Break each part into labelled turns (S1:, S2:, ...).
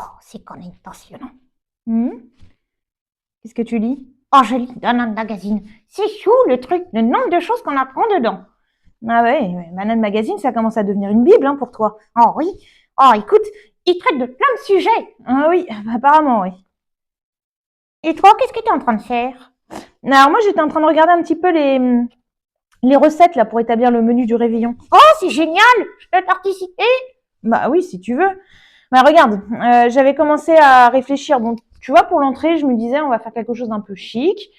S1: Oh, c'est quand même passionnant.
S2: Hmm. Qu'est-ce que tu lis?
S1: Oh, je lis dans un magazine. C'est chou le truc, le nombre de choses qu'on apprend dedans.
S2: Ah ouais, Banane Magazine, ça commence à devenir une bible hein, pour toi.
S1: Oh oui. Oh, écoute, il traite de plein de sujets.
S2: Ah oui, apparemment, oui.
S1: Et toi, qu'est-ce que tu es en train de faire?
S2: Alors moi, j'étais en train de regarder un petit peu les recettes là pour établir le menu du réveillon.
S1: Oh, c'est génial. Je peux participer?
S2: Bah oui, si tu veux. Bah regarde, j'avais commencé à réfléchir. Bon, tu vois, pour l'entrée, je me disais, on va faire quelque chose d'un peu chic,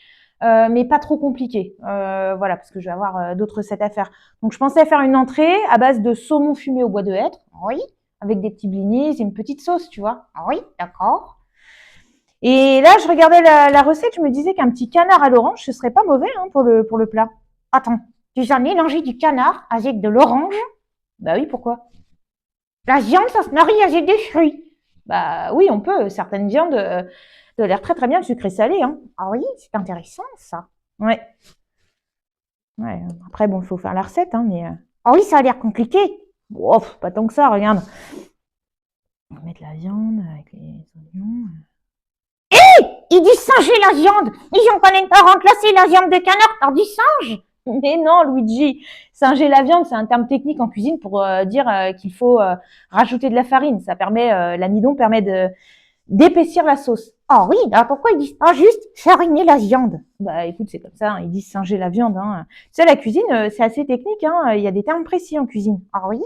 S2: mais pas trop compliqué. Voilà, parce que je vais avoir d'autres recettes à faire. Donc, je pensais faire une entrée à base de saumon fumé au bois de hêtre,
S1: Oui.
S2: avec des petits blinis et une petite sauce, tu vois.
S1: Oui, d'accord.
S2: Et là, je regardais la recette, je me disais qu'un petit canard à l'orange, ce serait pas mauvais hein, pour le plat.
S1: Attends, tu as mélangé du canard avec de l'orange?
S2: Bah oui, pourquoi?
S1: La viande, ça se marie avec des fruits.
S2: Bah oui, on peut. Certaines viandes de l'air très très bien sucré-salé. Hein.
S1: Ah oui, c'est intéressant ça.
S2: Ouais. Ouais. Après, bon, il faut faire la recette, hein, mais
S1: Ah oui, ça a l'air compliqué.
S2: bon, pas tant que ça, regarde. On va mettre la viande avec les oignons.
S1: Ils disent singer la viande. Ils ont quand même pas remplacé la viande de canard par du singe.
S2: Mais non, Luigi, singer la viande, c'est un terme technique en cuisine pour dire qu'il faut rajouter de la farine. Ça permet, l'amidon permet de d'épaissir la sauce.
S1: Ah oui, alors pourquoi ils disent pas juste fariner la viande?
S2: Bah écoute, c'est comme ça, hein, ils disent singer la viande. Hein. Tu sais, la cuisine, c'est assez technique. Hein, il y a des termes précis en cuisine.
S1: Ah oui,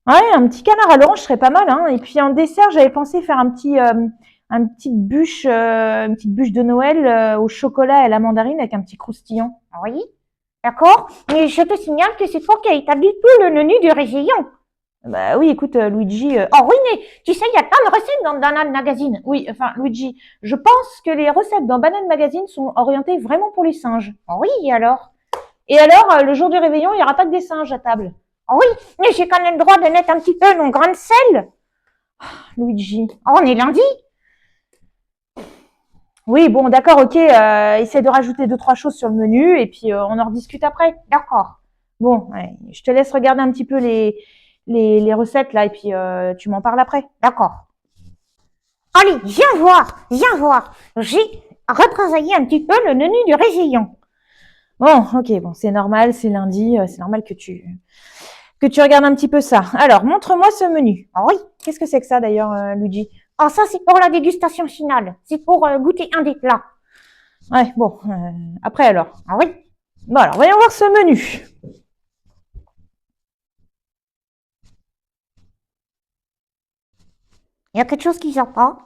S2: Ouais, un petit canard à l'orange serait pas mal. Hein. Et puis en dessert, j'avais pensé faire une petite bûche de Noël au chocolat et à la mandarine avec un petit croustillant.
S1: ah oui, d'accord. Mais je te signale que c'est toi qui as établi tout le menu du réveillon.
S2: Bah oui, écoute, Luigi.
S1: Oh oui, mais tu sais, il y a plein de recettes dans Banana Magazine.
S2: Oui, enfin, Luigi, je pense que les recettes dans Banane Magazine sont orientées vraiment pour les singes.
S1: Ah oui, et alors?
S2: Et alors, le jour du réveillon, il n'y aura pas que des singes à table.
S1: Ah oui, mais j'ai quand même le droit de mettre un petit peu mon grain de sel.
S2: Luigi.
S1: Oh, on est lundi.
S2: Oui, bon, d'accord, ok. Essaie de rajouter deux, trois choses sur le menu et puis on en rediscute après.
S1: D'accord.
S2: Bon, ouais, je te laisse regarder un petit peu les recettes là et puis tu m'en parles après.
S1: D'accord. Allez, viens voir, viens voir. J'ai retravaillé un petit peu le menu du réveillon.
S2: Bon, ok, bon, c'est normal, c'est lundi, c'est normal que tu regardes un petit peu ça. Alors, montre-moi ce menu.
S1: Ah oui.
S2: Qu'est-ce que c'est que ça d'ailleurs, Luigi?
S1: Ah, ça, c'est pour la dégustation finale. C'est pour goûter un des plats.
S2: Ouais, bon, après alors.
S1: Ah oui.
S2: Bon, alors, voyons voir ce menu.
S1: Il y a quelque chose qui vient pas.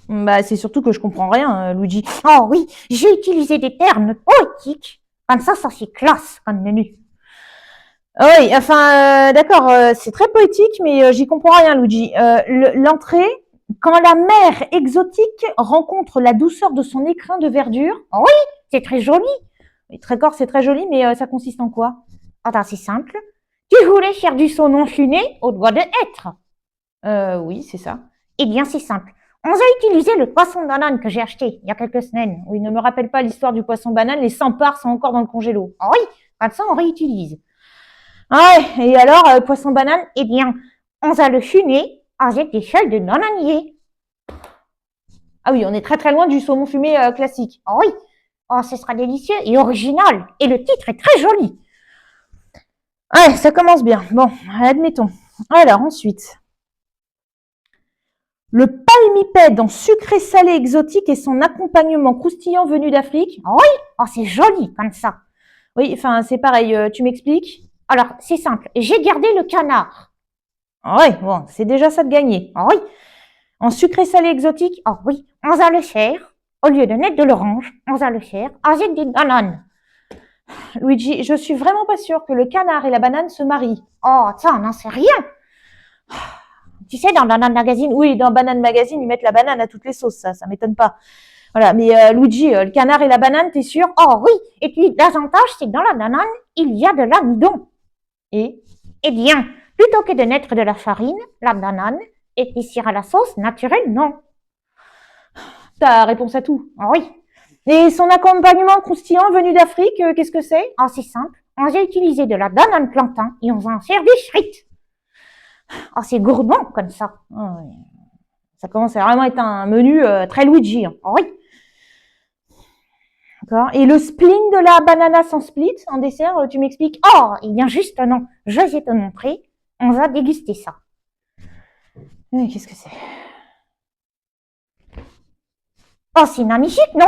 S2: Bah, c'est surtout que je comprends rien, Luigi.
S1: Oh oui, j'ai utilisé des termes poétiques. Comme ça c'est classe comme menu.
S2: Oui, enfin, d'accord, c'est très poétique, mais j'y comprends rien, Luigi. L'entrée, quand la mer exotique rencontre la douceur de son écrin de verdure.
S1: Oh oui, c'est très joli.
S2: Oui, très corps, c'est très joli, mais ça consiste en quoi?
S1: Attends, c'est simple. Tu voulais faire du saumon fumé au doigt de hêtre.
S2: Oui, c'est ça.
S1: Eh bien, c'est simple. On a utilisé le poisson banane que j'ai acheté il y a quelques semaines.
S2: Oui, ne me rappelle pas l'histoire du poisson banane, les 100 parts sont encore dans le congélo.
S1: Oh oui, comme ça on réutilise.
S2: Ah ouais, et alors, poisson banane?
S1: Eh bien, on a le fumé avec des feuilles de bananier.
S2: Ah oui, on est très très loin du saumon fumé classique.
S1: Oh oui, oh, ce sera délicieux et original. Et le titre est très joli.
S2: Ouais, ça commence bien. Bon, admettons. Alors, ensuite. Le palmipède en sucré salé exotique et son accompagnement croustillant venu d'Afrique.
S1: Oh oui, oh, c'est joli comme ça.
S2: Oui, enfin, c'est pareil, tu m'expliques?
S1: Alors, c'est simple. J'ai gardé le canard.
S2: Ouais, bon, c'est déjà ça de gagner.
S1: Oh oui,
S2: En sucré salé exotique?
S1: oh oui, on va le faire. Au lieu de mettre de l'orange, on va le faire avec des bananes.
S2: Luigi, je suis vraiment pas sûre que le canard et la banane se marient.
S1: Oh, ça, on n'en sait rien. Tu sais, dans Banana Magazine,
S2: Oui, dans Banane Magazine, ils mettent la banane à toutes les sauces, ça m'étonne pas. Voilà, mais Luigi, le canard et la banane, t'es sûr?
S1: oh oui, et puis l'avantage, c'est que dans la banane, il y a de l'amidon.
S2: Et
S1: Eh bien, plutôt que de mettre de la farine, la banane épaissira la sauce naturellement.
S2: ta réponse à tout.
S1: Oh oui,
S2: Et son accompagnement croustillant venu d'Afrique, qu'est-ce que c'est?
S1: oh, c'est simple. On va utiliser de la banane plantain et on va en faire des frites. Oh, c'est gourmand comme ça.
S2: Oh, oui. Ça commence à vraiment être un menu très Luigi. Hein.
S1: Oui.
S2: D'accord. Et le spleen de la banana sans split en dessert, tu m'expliques?
S1: Oh, eh bien justement, je vais te montrer. On va déguster ça.
S2: Qu'est-ce que c'est?
S1: Oh, c'est magnifique, non?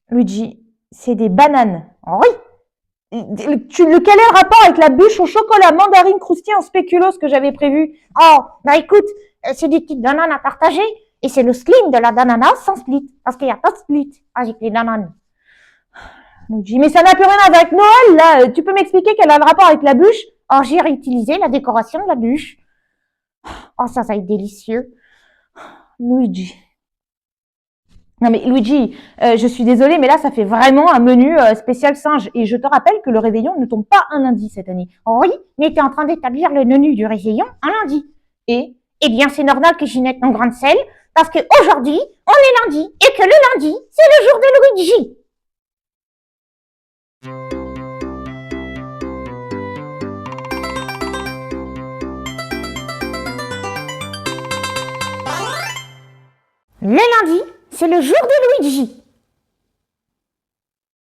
S2: Luigi, c'est des bananes.
S1: Oh, oui.
S2: Quel est le rapport avec la bûche au chocolat mandarine croustillée en spéculoos que j'avais prévu?
S1: Oh, bah écoute, c'est des petites bananes à partager. Et c'est le slim de la banana sans split. Parce qu'il n'y a pas de split avec les bananes.
S2: Luigi, mais ça n'a plus rien à voir avec Noël, là. Tu peux m'expliquer quel a le rapport avec la bûche?
S1: Oh, j'ai réutilisé la décoration de la bûche. Oh, ça va être délicieux.
S2: Luigi. Non mais Luigi, je suis désolée, mais là ça fait vraiment un menu spécial singe. Et je te rappelle que le réveillon ne tombe pas un lundi cette année.
S1: Oh, oui, mais tu es en train d'établir le menu du réveillon un lundi.
S2: Et
S1: eh bien, c'est normal que j'y mette mon grain de sel, parce qu'aujourd'hui, on est lundi, et que le lundi, c'est le jour de Luigi. Le lundi, c'est le jour de Luigi.